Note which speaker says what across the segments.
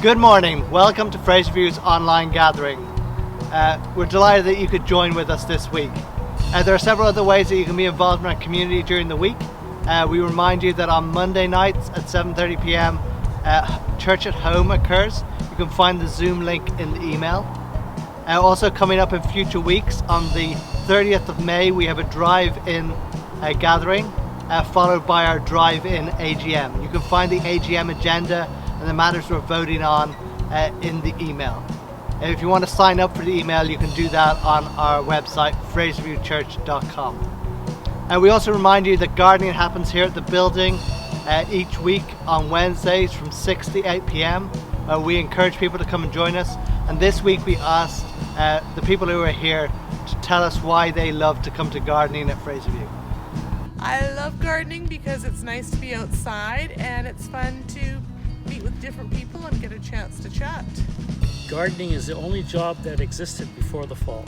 Speaker 1: Good morning, welcome to Fraserview's online gathering. We're delighted that you could join with us this week. There are several other ways that you can be involved in our community during the week. We remind you that on Monday nights at 7:30 p.m. Church at Home occurs. You can find the Zoom link in the email. Also coming up in future weeks, on the 30th of May we have a drive-in gathering followed by our drive-in AGM. You can find the AGM agenda and the matters we're voting on in the email. If you want to sign up for the email, you can do that on our website, fraserviewchurch.com. And we also remind you that gardening happens here at the building each week on Wednesdays from 6 to 8 p.m. We encourage people to come and join us. And this week we asked the people who are here to tell us why they love to come to gardening at Fraserview.
Speaker 2: I love gardening because it's nice to be outside and it's fun to meet with different people and get a chance to chat.
Speaker 3: Gardening is the only job that existed before the fall.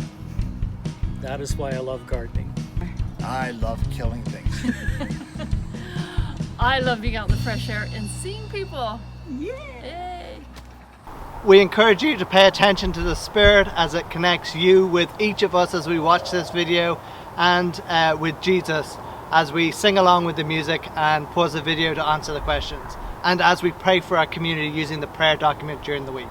Speaker 3: That is why I love gardening.
Speaker 4: I love killing things.
Speaker 5: I love being out in the fresh air and seeing people. Yay!
Speaker 1: We encourage you to pay attention to the Spirit as it connects you with each of us as we watch this video, and with Jesus as we sing along with the music and pause the video to answer the questions, and as we pray for our community using the prayer document during the week.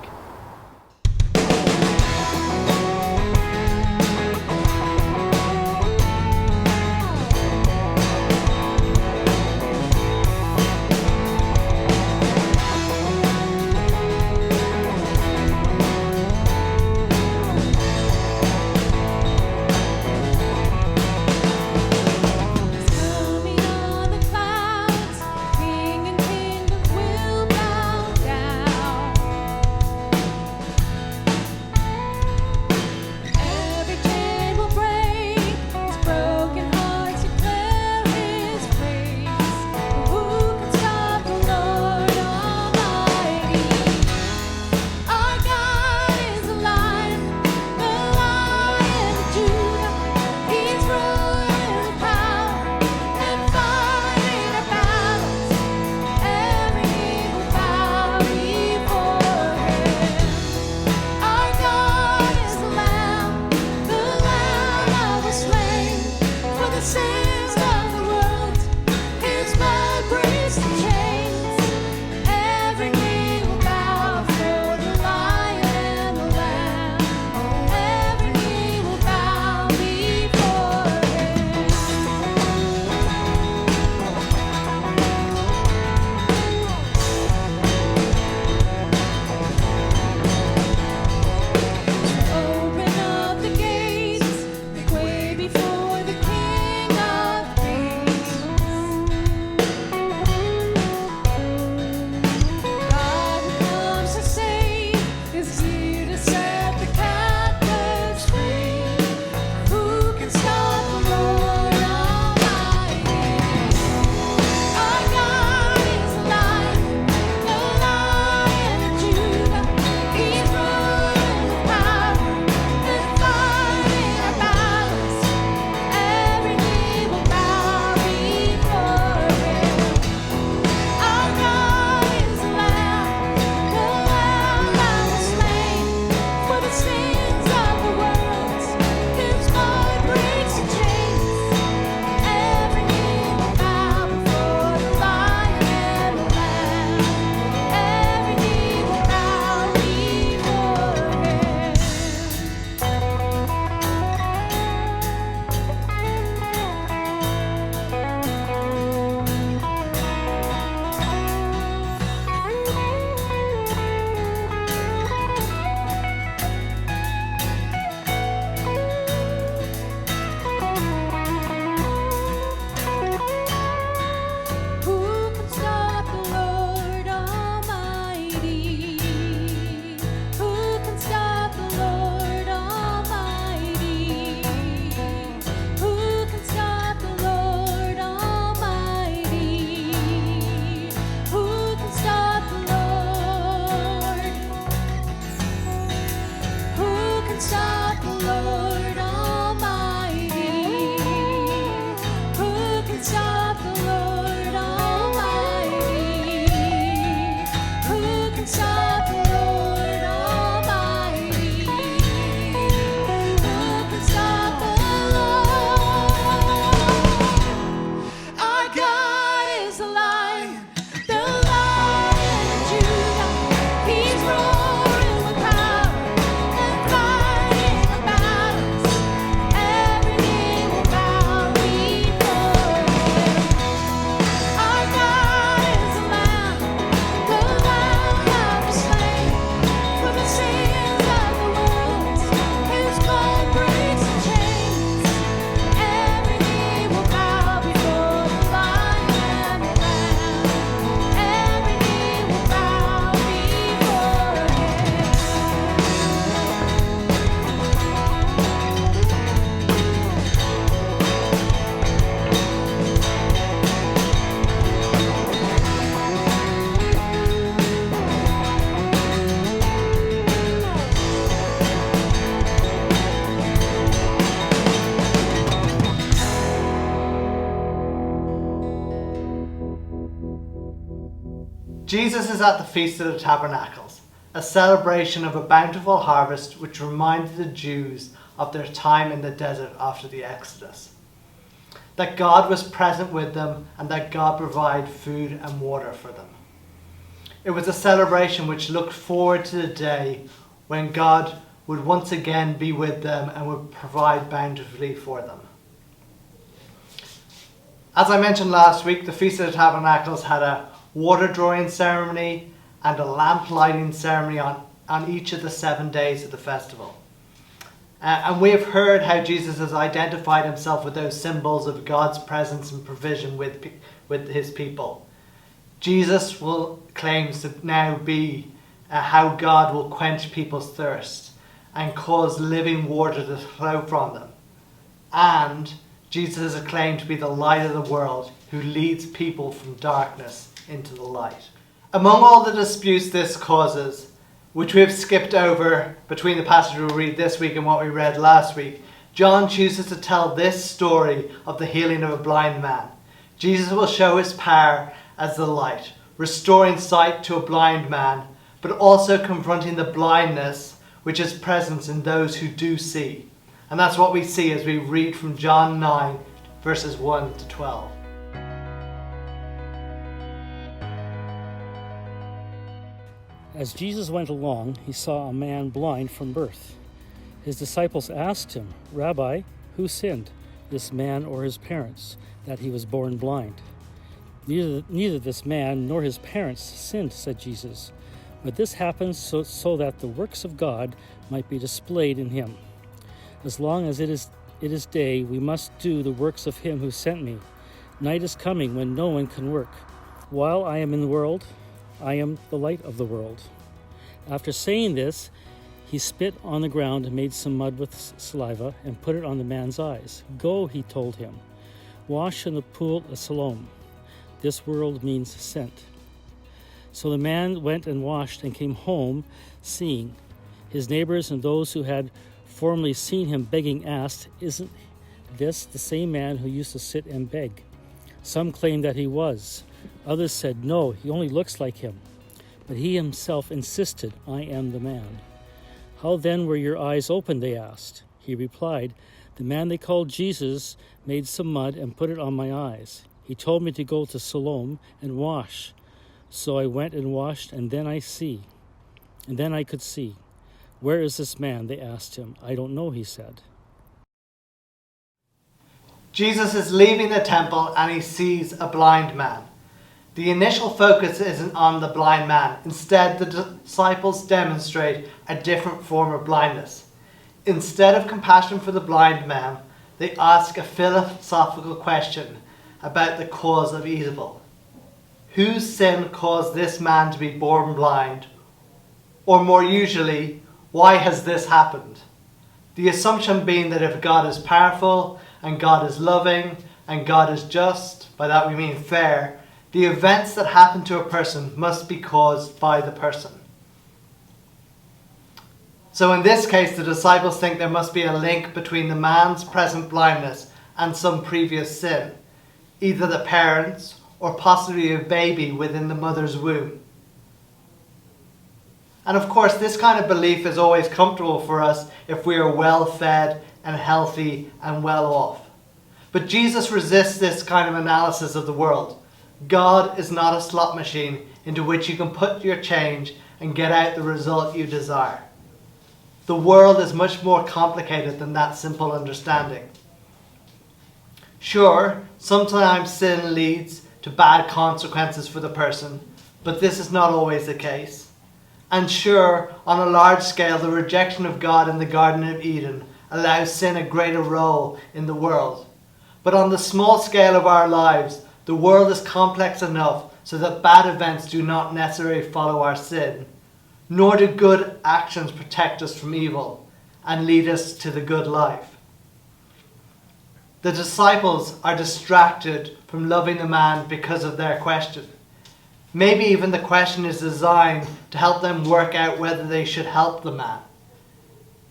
Speaker 6: Open up the gates, make way before the King of
Speaker 1: Jesus is at the Feast of the Tabernacles, a celebration of a bountiful harvest which reminded the Jews of their time in the desert after the Exodus. That God was present with them and that God provided food and water for them. It was a celebration which looked forward to the day when God would once again be with them and would provide bountifully for them. As I mentioned last week, the Feast of the Tabernacles had a water drawing ceremony and a lamp lighting ceremony on each of the 7 days of the festival. And we have heard how Jesus has identified himself with those symbols of God's presence and provision with his people. Jesus claims to now be how God will quench people's thirst and cause living water to flow from them. And Jesus is claimed to be the light of the world who leads people from darkness into the light. Among all the disputes this causes, which we have skipped over between the passage we'll read this week and what we read last week, John chooses to tell this story of the healing of a blind man. Jesus will show his power as the light, restoring sight to a blind man, but also confronting the blindness which is present in those who do see. And that's what we see as we read from John 9, verses 1 to 12.
Speaker 3: As Jesus went along, he saw a man blind from birth. His disciples asked him, "Rabbi, who sinned, this man or his parents, that he was born blind?" Neither this man nor his parents sinned, said Jesus, but this happened so that the works of God might be displayed in him. As long as it is day, we must do the works of him who sent me. Night is coming when no one can work. While I am in the world, I am the light of the world. After saying this, he spit on the ground and made some mud with saliva and put it on the man's eyes. "Go," he told him, "wash in the pool of Siloam." This word means sent. So the man went and washed and came home seeing. His neighbors and those who had formerly seen him begging asked, "Isn't this the same man who used to sit and beg?" Some claimed that he was. Others said, "No, he only looks like him." But he himself insisted, "I am the man." "How then were your eyes opened?" they asked. He replied, "The man they called Jesus made some mud and put it on my eyes. He told me to go to Siloam and wash. So I went and washed, and then I could see. "Where is this man?" they asked him. "I don't know," he said.
Speaker 1: Jesus is leaving the temple and he sees a blind man. The initial focus isn't on the blind man. Instead, the disciples demonstrate a different form of blindness. Instead of compassion for the blind man, they ask a philosophical question about the cause of evil. Whose sin caused this man to be born blind? Or more usually, why has this happened? The assumption being that if God is powerful and God is loving and God is just, by that we mean fair, the events that happen to a person must be caused by the person. So in this case, the disciples think there must be a link between the man's present blindness and some previous sin, either the parents or possibly a baby within the mother's womb. And of course, this kind of belief is always comfortable for us if we are well fed and healthy and well off. But Jesus resists this kind of analysis of the world. God is not a slot machine into which you can put your change and get out the result you desire. The world is much more complicated than that simple understanding. Sure, sometimes sin leads to bad consequences for the person, but this is not always the case. And sure, on a large scale, the rejection of God in the Garden of Eden allows sin a greater role in the world. But on the small scale of our lives, the world is complex enough so that bad events do not necessarily follow our sin, nor do good actions protect us from evil and lead us to the good life. The disciples are distracted from loving the man because of their question. Maybe even the question is designed to help them work out whether they should help the man.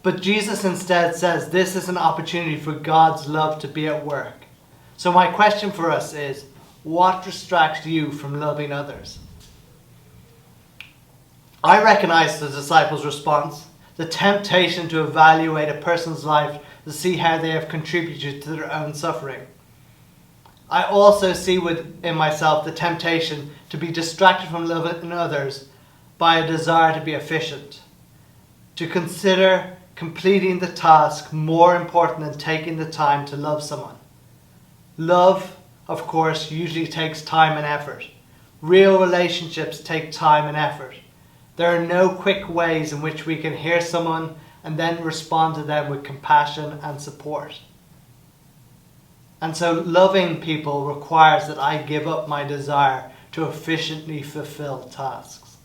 Speaker 1: But Jesus instead says this is an opportunity for God's love to be at work. So my question for us is, what distracts you from loving others? I recognize the disciples' response, the temptation to evaluate a person's life to see how they have contributed to their own suffering. I also see within myself the temptation to be distracted from loving others by a desire to be efficient, to consider completing the task more important than taking the time to love someone. Love, of course, usually takes time and effort. Real relationships take time and effort. There are no quick ways in which we can hear someone and then respond to them with compassion and support. And so loving people requires that I give up my desire to efficiently fulfill tasks.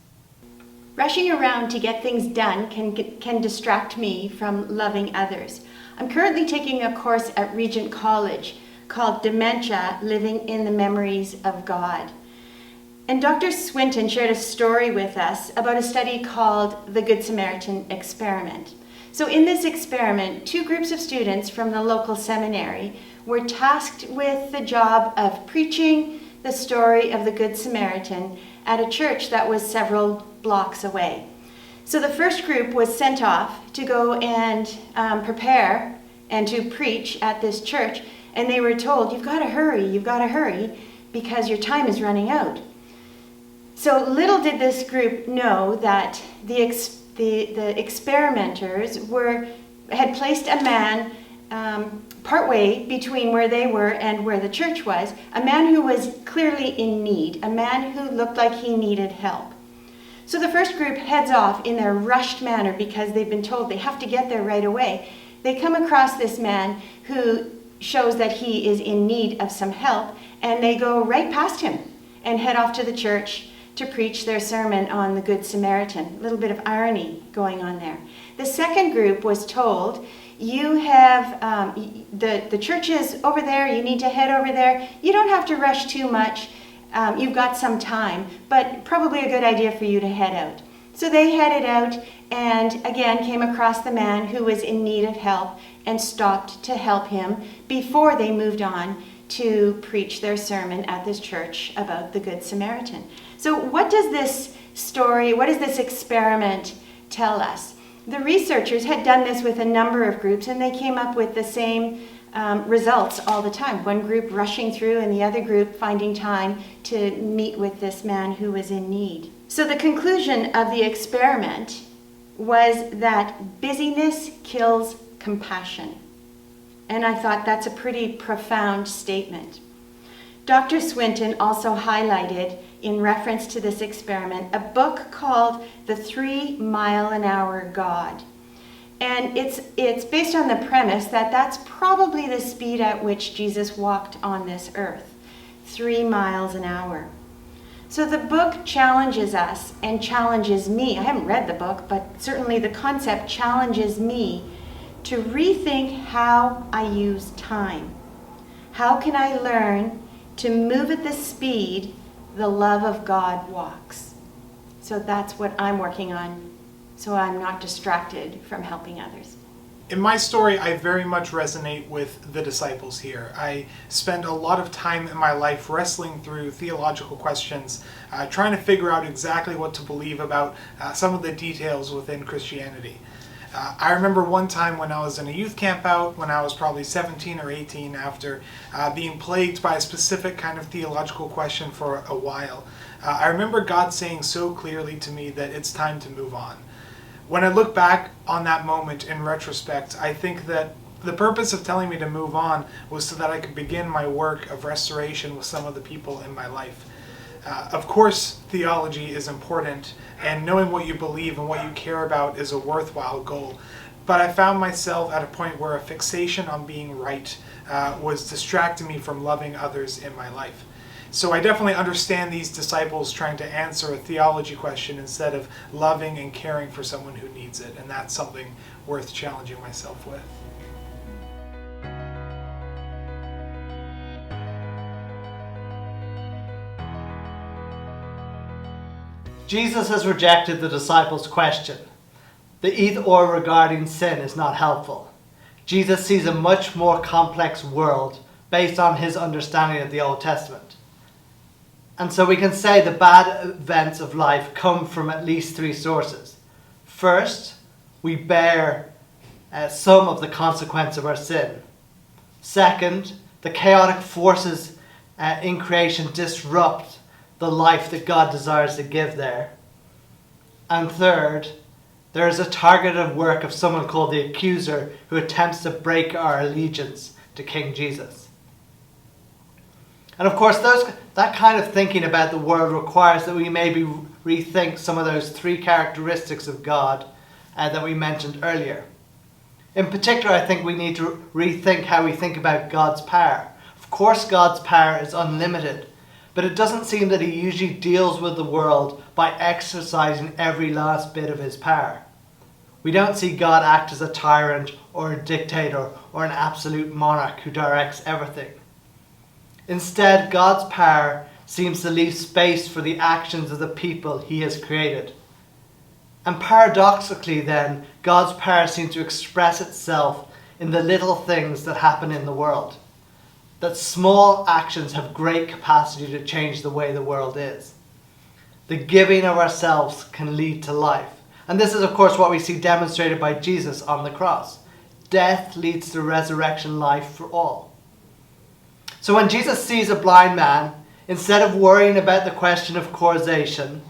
Speaker 6: Rushing around to get things done can distract me from loving others. I'm currently taking a course at Regent College called Dementia: Living in the Memories of God. And Dr. Swinton shared a story with us about a study called the Good Samaritan Experiment. So in this experiment, 2 groups of students from the local seminary were tasked with the job of preaching the story of the Good Samaritan at a church that was several blocks away. So the first group was sent off to go and prepare and to preach at this church, and they were told, you've got to hurry, because your time is running out. So little did this group know that the experimenters had placed a man partway between where they were and where the church was, a man who was clearly in need, a man who looked like he needed help. So the first group heads off in their rushed manner because they've been told they have to get there right away. They come across this man who shows that he is in need of some help, and they go right past him and head off to the church to preach their sermon on the Good Samaritan. A little bit of irony going on there. The second group was told, you have, the church is over there, you need to head over there. You don't have to rush too much. You've got some time, but probably a good idea for you to head out. So they headed out and again came across the man who was in need of help and stopped to help him before they moved on to preach their sermon at this church about the Good Samaritan. So what does this story, what does this experiment tell us? The researchers had done this with a number of groups, and they came up with the same results all the time. One group rushing through and the other group finding time to meet with this man who was in need. So the conclusion of the experiment was that busyness kills compassion. And I thought that's a pretty profound statement. Dr. Swinton also highlighted, in reference to this experiment, a book called The 3 Mile an Hour God. And it's based on the premise that that's probably the speed at which Jesus walked on this earth, 3 miles an hour. So the book challenges us and challenges me. I haven't read the book, but certainly the concept challenges me to rethink how I use time. How can I learn to move at the speed the love of God walks? So that's what I'm working on, so I'm not distracted from helping others.
Speaker 7: In my story, I very much resonate with the disciples here. I spent a lot of time in my life wrestling through theological questions, trying to figure out exactly what to believe about some of the details within Christianity. I remember one time when I was in a youth camp out, when I was probably 17 or 18, after being plagued by a specific kind of theological question for a while. I remember God saying so clearly to me that it's time to move on. When I look back on that moment in retrospect, I think that the purpose of telling me to move on was so that I could begin my work of restoration with some of the people in my life. Of course, theology is important, and knowing what you believe and what you care about is a worthwhile goal. But I found myself at a point where a fixation on being right was distracting me from loving others in my life. So I definitely understand these disciples trying to answer a theology question instead of loving and caring for someone who needs it, and that's something worth challenging myself with.
Speaker 1: Jesus has rejected the disciples' question. The either or regarding sin is not helpful. Jesus sees a much more complex world based on his understanding of the Old Testament. And so we can say the bad events of life come from at least three sources. First, we bear some of the consequence of our sin. Second, the chaotic forces in creation disrupt the life that God desires to give there. And third, there is a targeted work of someone called the accuser who attempts to break our allegiance to King Jesus. And of course, that kind of thinking about the world requires that we maybe rethink some of those three characteristics of God that we mentioned earlier. In particular, I think we need to rethink how we think about God's power. Of course, God's power is unlimited, but it doesn't seem that he usually deals with the world by exercising every last bit of his power. We don't see God act as a tyrant or a dictator or an absolute monarch who directs everything. Instead, God's power seems to leave space for the actions of the people he has created. And paradoxically then, God's power seems to express itself in the little things that happen in the world. That small actions have great capacity to change the way the world is. The giving of ourselves can lead to life. And this is of course what we see demonstrated by Jesus on the cross. Death leads to resurrection life for all. So when Jesus sees a blind man, instead of worrying about the question of causation,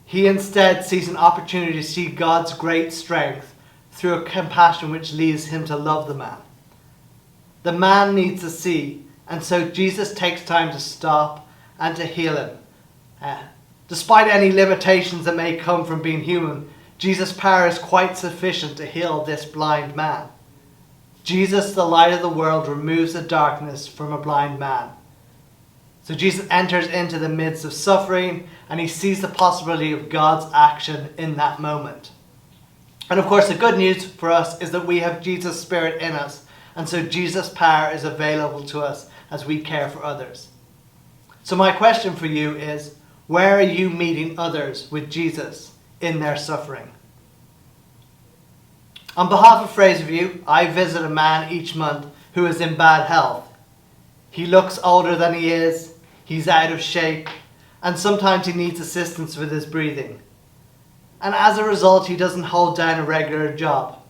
Speaker 1: he instead sees an opportunity to see God's great strength through a compassion which leads him to love the man. The man needs to see, and so Jesus takes time to stop and to heal him. Despite any limitations that may come from being human, Jesus' power is quite sufficient to heal this blind man. Jesus, the light of the world, removes the darkness from a blind man. So Jesus enters into the midst of suffering and he sees the possibility of God's action in that moment. And of course the good news for us is that we have Jesus' Spirit in us, and so Jesus' power is available to us as we care for others. So my question for you is, where are you meeting others with Jesus in their suffering? On behalf of Fraserview, I visit a man each month who is in bad health. He looks older than he is, he's out of shape, and sometimes he needs assistance with his breathing. And as a result, he doesn't hold down a regular job.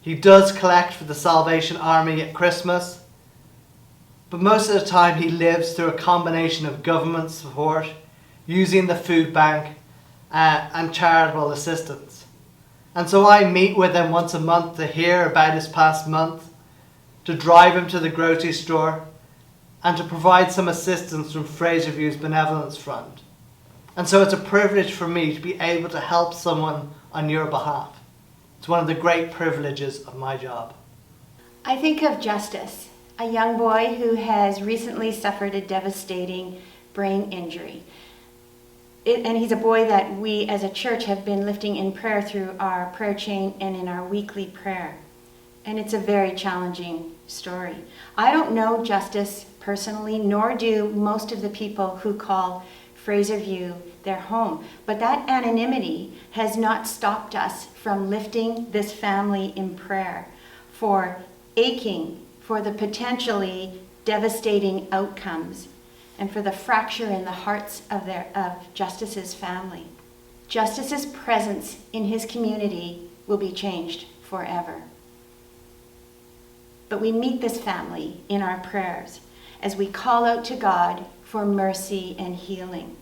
Speaker 1: He does collect for the Salvation Army at Christmas, but most of the time he lives through a combination of government support, using the food bank, and charitable assistance. And so I meet with him once a month to hear about his past month, to drive him to the grocery store, and to provide some assistance from Fraserview's Benevolence Fund. And so it's a privilege for me to be able to help someone on your behalf. It's one of the great privileges of my job.
Speaker 6: I think of Justice, a young boy who has recently suffered a devastating brain injury. And he's a boy that we as a church have been lifting in prayer through our prayer chain and in our weekly prayer. And it's a very challenging story. I don't know Justice personally, nor do most of the people who call Fraserview their home. But that anonymity has not stopped us from lifting this family in prayer for aching, for the potentially devastating outcomes, and for the fracture in the hearts of Justice's family. Justice's presence in his community will be changed forever. But we meet this family in our prayers as we call out to God for mercy and healing.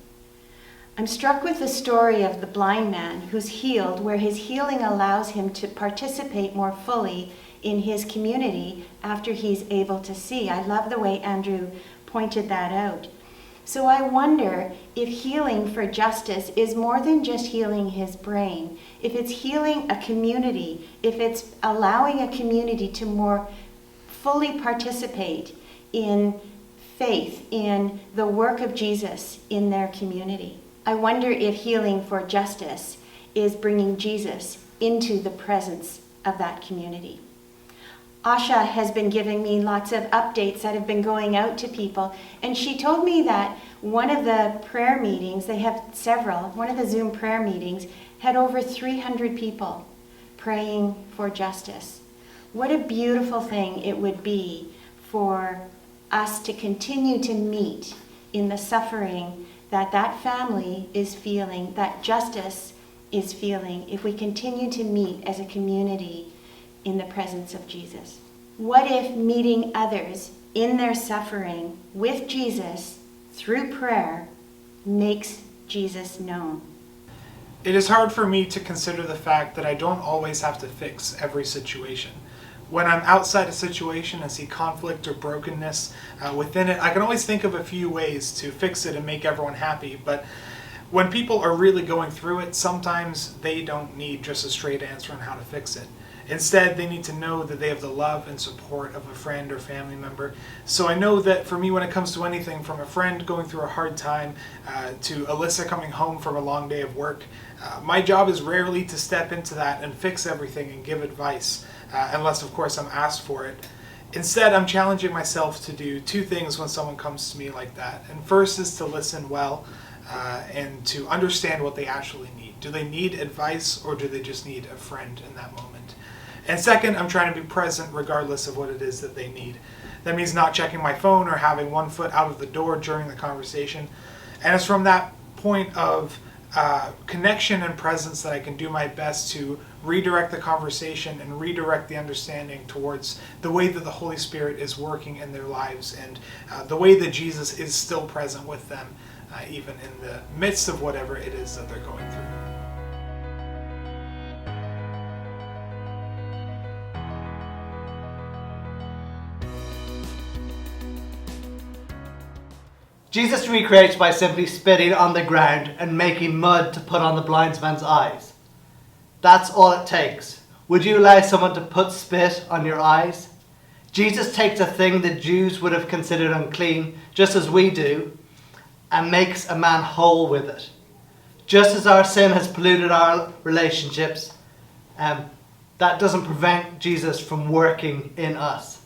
Speaker 6: I'm struck with the story of the blind man who's healed, where his healing allows him to participate more fully in his community after he's able to see. I love the way Andrew pointed that out. So I wonder if healing for Justice is more than just healing his brain, if it's healing a community, if it's allowing a community to more fully participate in faith, in the work of Jesus in their community. I wonder if healing for Justice is bringing Jesus into the presence of that community. Asha has been giving me lots of updates that have been going out to people, and she told me that one of the prayer meetings, they have several, one of the Zoom prayer meetings had over 300 people praying for justice. What a beautiful thing it would be for us to continue to meet in the suffering that that family is feeling, that justice is feeling, if we continue to meet as a community in the presence of Jesus? What if meeting others in their suffering with Jesus through prayer makes Jesus known?
Speaker 7: It is hard for me to consider the fact that I don't always have to fix every situation. When I'm outside a situation and see conflict or brokenness within it, I can always think of a few ways to fix it and make everyone happy. But when people are really going through it, sometimes they don't need just a straight answer on how to fix it. Instead, they need to know that they have the love and support of a friend or family member. So I know that for me, when it comes to anything from a friend going through a hard time to Alyssa coming home from a long day of work, my job is rarely to step into that and fix everything and give advice, unless of course I'm asked for it. Instead, I'm challenging myself to do two things when someone comes to me like that. And first is to listen well and to understand what they actually need. Do they need advice, or do they just need a friend in that moment? And second, I'm trying to be present regardless of what it is that they need. That means not checking my phone or having one foot out of the door during the conversation. And it's from that point of connection and presence that I can do my best to redirect the conversation and redirect the understanding towards the way that the Holy Spirit is working in their lives, and the way that Jesus is still present with them, even in the midst of whatever it is that they're going through.
Speaker 1: Jesus recreates by simply spitting on the ground and making mud to put on the blind man's eyes. That's all it takes. Would you allow someone to put spit on your eyes? Jesus takes a thing the Jews would have considered unclean, just as we do, and makes a man whole with it. Just as our sin has polluted our relationships, that doesn't prevent Jesus from working in us.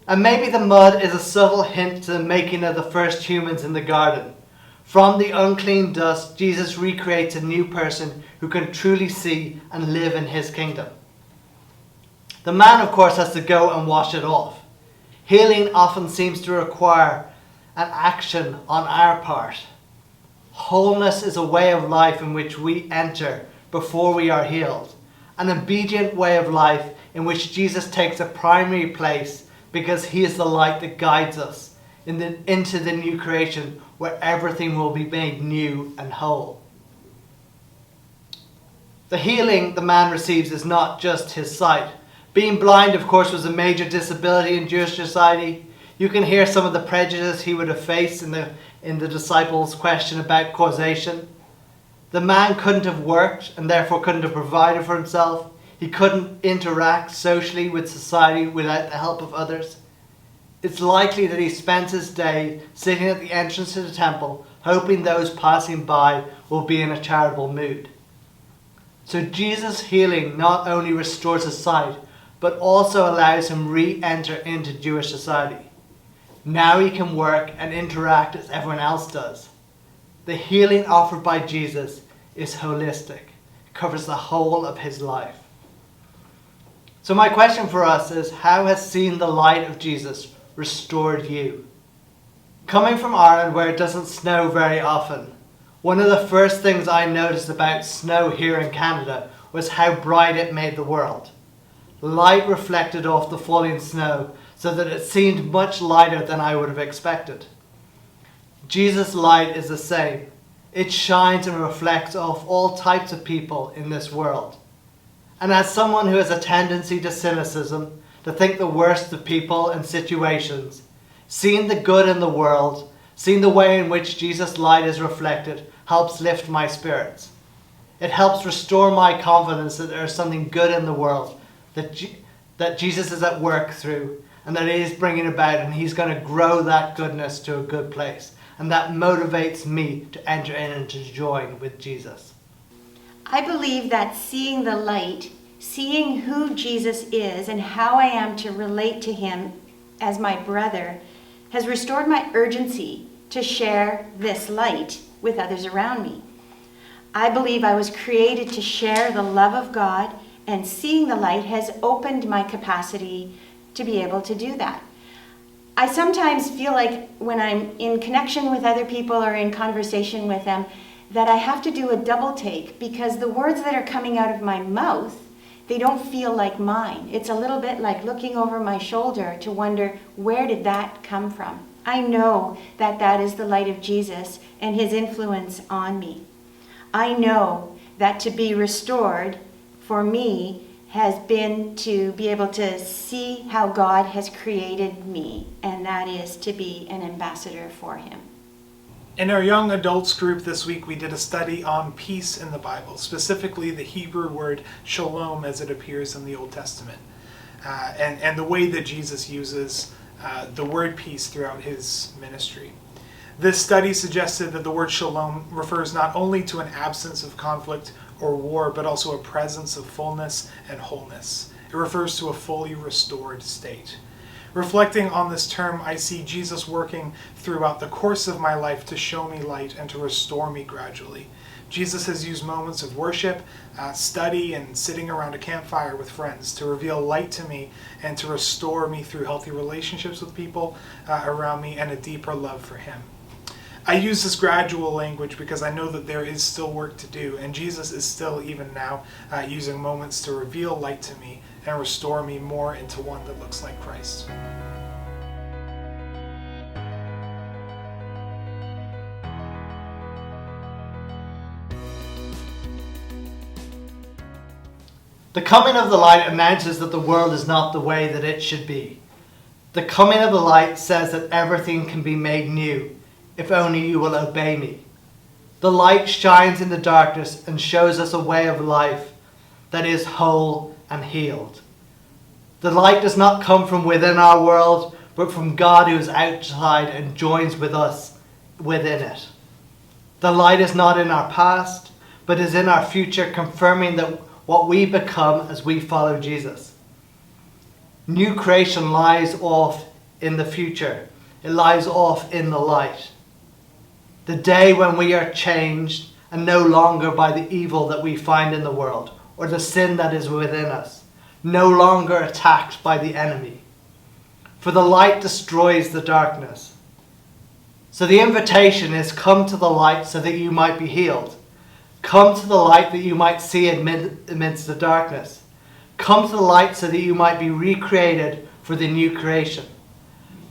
Speaker 1: And maybe the mud is a subtle hint to the making of the first humans in the garden. From the unclean dust, Jesus recreates a new person who can truly see and live in his kingdom. The man, of course, has to go and wash it off. Healing often seems to require an action on our part. Wholeness is a way of life in which we enter before we are healed. An obedient way of life in which Jesus takes a primary place because he is the light that guides us into the new creation where everything will be made new and whole. The healing the man receives is not just his sight. Being blind, of course, was a major disability in Jewish society. You can hear some of the prejudice he would have faced in the disciples' question about causation. The man couldn't have worked and therefore couldn't have provided for himself. He couldn't interact socially with society without the help of others. It's likely that he spent his day sitting at the entrance to the temple, hoping those passing by will be in a charitable mood. So Jesus' healing not only restores his sight, but also allows him re-enter into Jewish society. Now he can work and interact as everyone else does. The healing offered by Jesus is holistic. It covers the whole of his life. So my question for us is, how has seeing the light of Jesus restored you? Coming from Ireland, where it doesn't snow very often, one of the first things I noticed about snow here in Canada was how bright it made the world. Light reflected off the falling snow so that it seemed much lighter than I would have expected. Jesus' light is the same. It shines and reflects off all types of people in this world. And as someone who has a tendency to cynicism, to think the worst of people and situations, seeing the good in the world, seeing the way in which Jesus' light is reflected, helps lift my spirits. It helps restore my confidence that there is something good in the world, that Jesus is at work through, and that he is bringing about, and he's going to grow that goodness to a good place. And that motivates me to enter in and to join with Jesus.
Speaker 6: I believe that seeing the light, seeing who Jesus is and how I am to relate to him as my brother, has restored my urgency to share this light with others around me. I believe I was created to share the love of God, and seeing the light has opened my capacity to be able to do that. I sometimes feel like when I'm in connection with other people or in conversation with them, that I have to do a double take, because the words that are coming out of my mouth, they don't feel like mine. It's a little bit like looking over my shoulder to wonder, where did that come from? I know that that is the light of Jesus and his influence on me. I know that to be restored for me has been to be able to see how God has created me, and that is to be an ambassador for him.
Speaker 7: In our young adults group this week, we did a study on peace in the Bible, specifically the Hebrew word shalom as it appears in the Old Testament, and the way that Jesus uses the word peace throughout his ministry. This study suggested that the word shalom refers not only to an absence of conflict or war, but also a presence of fullness and wholeness. It refers to a fully restored state. Reflecting on this term, I see Jesus working throughout the course of my life to show me light and to restore me gradually. Jesus has used moments of worship, study, and sitting around a campfire with friends to reveal light to me and to restore me through healthy relationships with people around me and a deeper love for him. I use this gradual language because I know that there is still work to do, and Jesus is still, even now, using moments to reveal light to me and restore me more into one that looks like Christ.
Speaker 1: The coming of the light announces that the world is not the way that it should be. The coming of the light says that everything can be made new, if only you will obey me. The light shines in the darkness and shows us a way of life that is whole and healed. The light does not come from within our world, but from God who is outside and joins with us within it. The light is not in our past, but is in our future, confirming that what we become as we follow Jesus. New creation lies off in the future. It lies off in the light. The day when we are changed and no longer by the evil that we find in the world or the sin that is within us, no longer attacked by the enemy. For the light destroys the darkness. So the invitation is, come to the light so that you might be healed. Come to the light that you might see amidst the darkness. Come to the light so that you might be recreated for the new creation.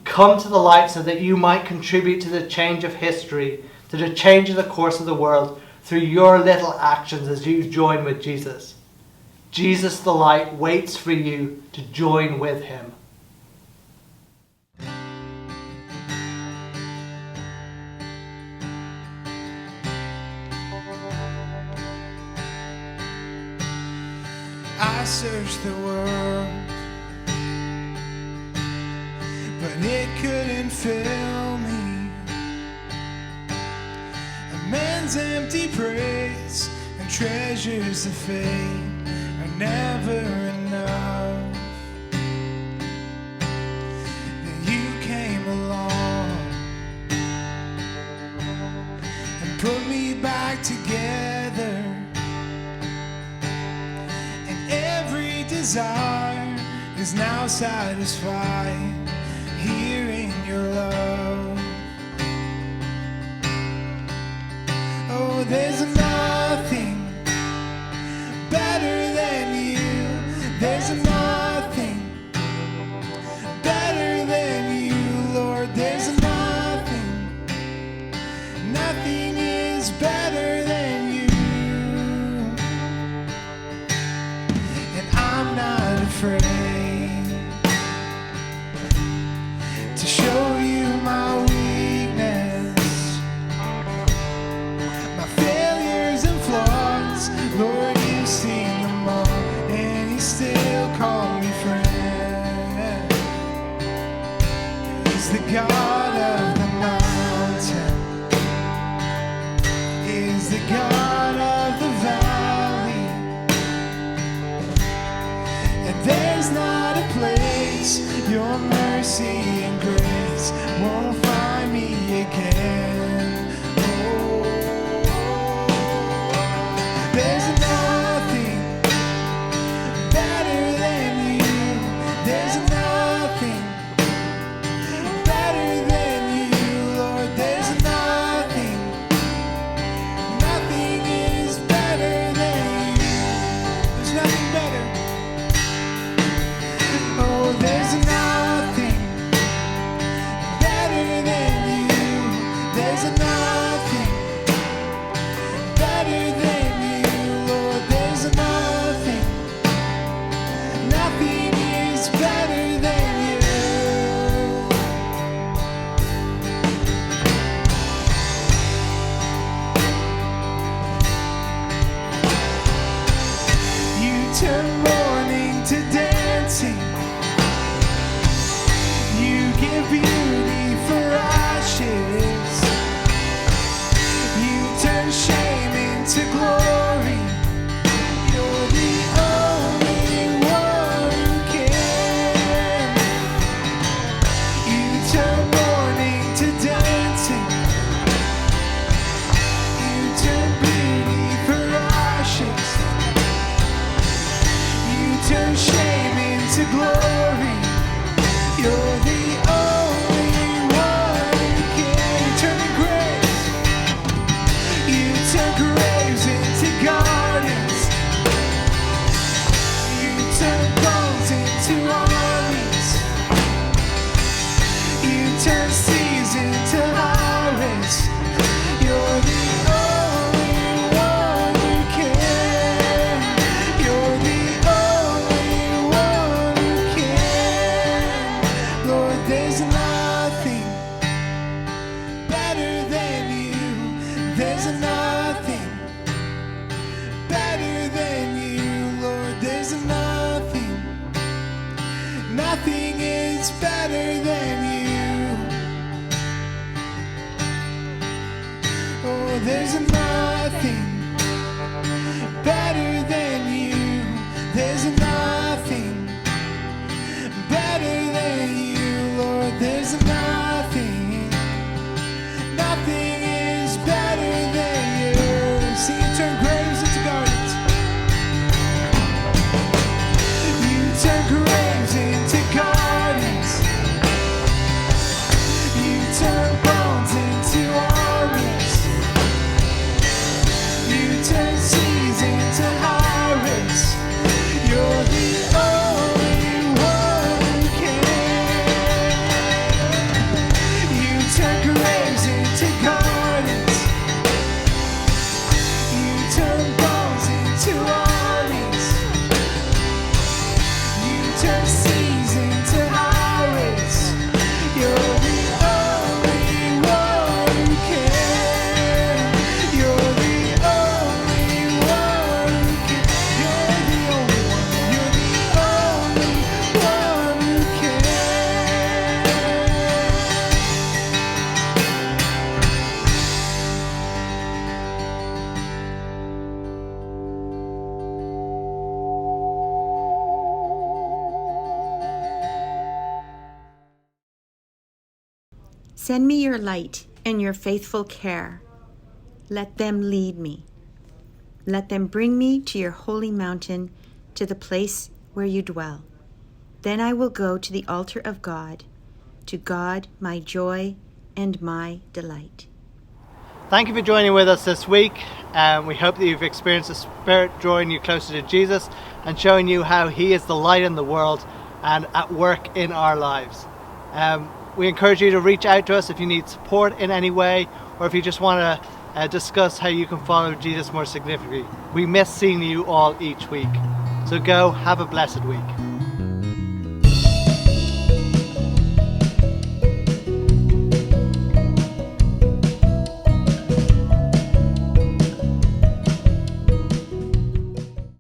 Speaker 1: Come to the light so that you might contribute to the change of history, to the change of the course of the world through your little actions as you join with Jesus. Jesus the light waits for you to join with him.
Speaker 8: I searched the world, but it couldn't fill me. A man's empty praise and treasures of fame are never enough. Then you came along and put me back together. Desire is now satisfied here in your love. Oh, there's nothing better than you. There's nothing better than you, Lord. There's nothing, nothing is better than you. I'm not afraid to show you my weakness, my failures and flaws. Lord, you've seen them all, and you still call me friend. He's the God of the mountain, He's the God of the valley. There's not a place your mercy and grace won't find me again. Oh, there's nothing better than you. There's nothing You're the only one who can turn graves. You turn graves into gardens. You turn bones into armies. You turn seas into highways. You're the only one who can. You're the only one who can. Lord, there's nothing better than you. There's nothing better than you, Lord. There's nothing. Nothing is better than you. Oh, there's nothing better than you. There's nothing better than you, Lord. There's nothing. Nothing is better than you. See you turn graves into gardens. You turn graves into gardens. You turn bones into armies. You turn seas into highways. You're the only one who can. You turn graves into gardens. You turn bones into armies. You turn seas into highways. You're the only one who can. You're the only one who can. You're the only one. You're the only one who can.
Speaker 6: Send me your light and your faithful care. Let them lead me. Let them bring me to your holy mountain, to the place where you dwell. Then I will go to the altar of God, to God my joy and my delight.
Speaker 1: Thank you for joining with us this week. We hope that you've experienced the Spirit drawing you closer to Jesus and showing you how He is the light in the world and at work in our lives. We encourage you to reach out to us if you need support in any way, or if you just want to discuss how you can follow Jesus more significantly. We miss seeing you all each week. So go, have a blessed week.